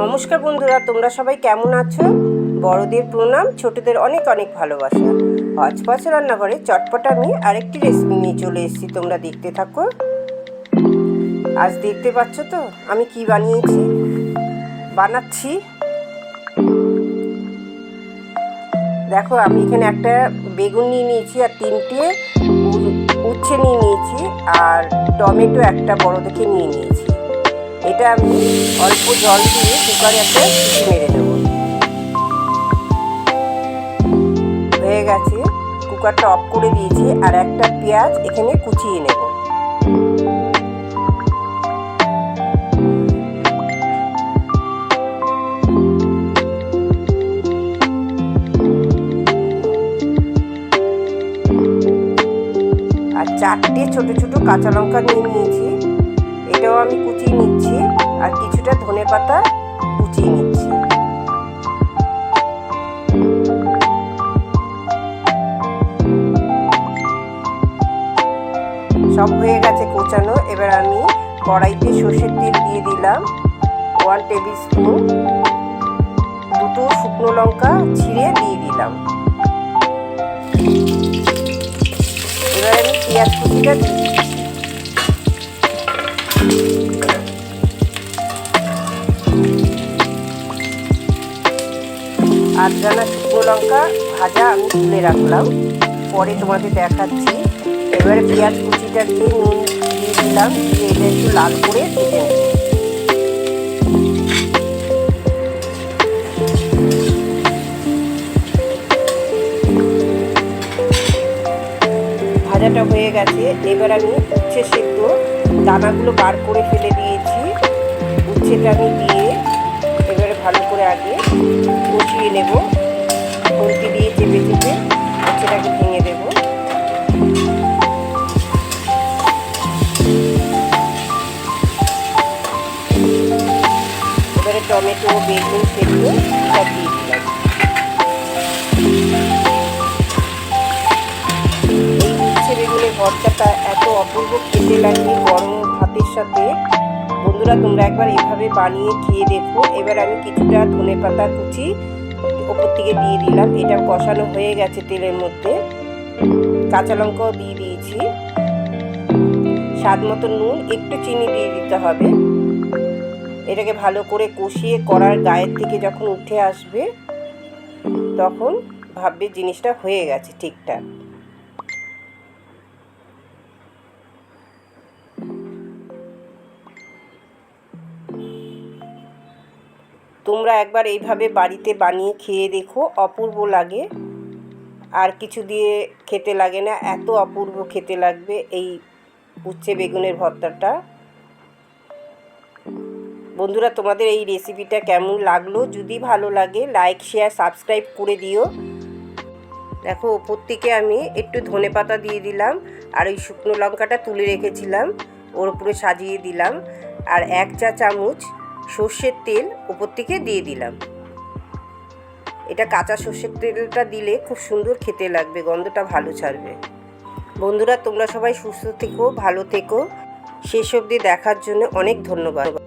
নমস্কার বন্ধুরা, তোমরা সবাই কেমন আছো? বড়দের প্রণাম, ছোটদের অনেক অনেক ভালোবাসা। হজপচ রান্নাঘরে চটপট আমি আরেকটি রেসিপি নিয়ে চলে এসেছি, তোমরা দেখতে থাকো। আজ দেখতে পাচ্ছ তো আমি কি বানাচ্ছি। দেখো, আমি এখানে একটা বেগুন নিয়ে নিয়েছি আর 3টে উচ্ছে নিয়ে নিয়েছি আর টমেটো একটা বড় দেখে নিয়ে নিয়েছি। এটা আমি অল্প জল দিয়ে কুকারে একটা সিটি মেরে নেব। হয়ে গেছে, কুকারটা অফ করে দিয়েছি আর একটা পেঁয়াজ এখানে কুচিয়ে নেব। আর 4টে ছোট ছোট কাঁচা লঙ্কা নিয়ে নিয়েছি, এটাও আমি কুচিয়ে নিচ্ছি। আর কিছুটা ধনেপাতা কুচিয়ে নিচ্ছি। সব হয়ে গেছে কোচানো। এবার আমি কড়াইতে সর্ষের তেল দিয়ে দিলাম 1 টেবিল স্পুন। 2টো শুকনো লঙ্কা ছিঁড়ে দিয়ে দিলাম। এবার আমি পেঁয়াজ কুচিটা দিয়ে দিচ্ছি। আধখানা শুকনো লঙ্কা ভাজা আমি তুলে রাখলাম, পরে তোমাদের দেখাচ্ছি। এবারে পেঁয়াজ কুচিটা দিয়ে নুন দিয়ে দিলাম, দিয়ে এটা একটু লাল করে ভেজে নেব। ভাজাটা হয়ে গেছে। এবার আমি উচ্ছে সেদ্ধ দানাগুলো বার করে ফেলে দিয়েছি। উচ্ছেটা আমি দিয়ে এবারে ভালো করে আগে কষিয়ে নেব। খুন্তি দিয়ে চেপে চেপে উচ্ছেটাকে ভেঙে দেব। এবারে টমেটো, বেগুন সেদ্ধ সব দিয়ে দিলাম। এই উচ্ছে বেগুনের ভর্তাটা এত অপূর্ব খেতে লাগে গরম ভাতের সাথে। বন্ধুরা, তোমরা একবার এভাবে বানিয়ে খেয়ে দেখো। এবার আমি কিছুটা ধনেপাতা কুচি ওপর থেকে দিয়ে দিলাম। এটা কষানো হয়ে গেছে তেলের মধ্যে। কাঁচা লঙ্কাও দিয়ে দিয়েছি। স্বাদ মতো নুন, একটু চিনি দিয়ে দিতে হবে। এটাকে ভালো করে কষিয়ে কড়ার গায়ের থেকে যখন উঠে আসবে তখন ভাববে জিনিসটা হয়ে গেছে ঠিকঠাক। তোমরা একবার এইভাবে বাড়িতে বানিয়ে খেয়ে দেখো, অপূর্ব লাগে। আর কিছু দিয়ে খেতে লাগে না, এত অপূর্ব খেতে লাগবে এই উচ্ছে বেগুনের ভর্তাটা। বন্ধুরা, তোমাদের এই রেসিপিটা কেমন লাগলো? যদি ভালো লাগে লাইক, শেয়ার, সাবস্ক্রাইব করে দিও। দেখো, ওপর থেকে আমি একটু ধনেপাতা দিয়ে দিলাম আর ওই শুকনো লঙ্কাটা তুলে রেখেছিলাম ওর উপরে সাজিয়ে দিলাম। আর 1 চা চামচ সর্ষের তেল উপর থেকে দিয়ে দিলাম। এটা কাঁচা সর্ষের তেলটা দিলে খুব সুন্দর খেতে লাগবে, গন্ধটা ভালো ছাড়বে। বন্ধুরা, তোমরা সবাই সুস্থ থেকো, ভালো থেকো। শেষ অবধি দেখার জন্য অনেক ধন্যবাদ।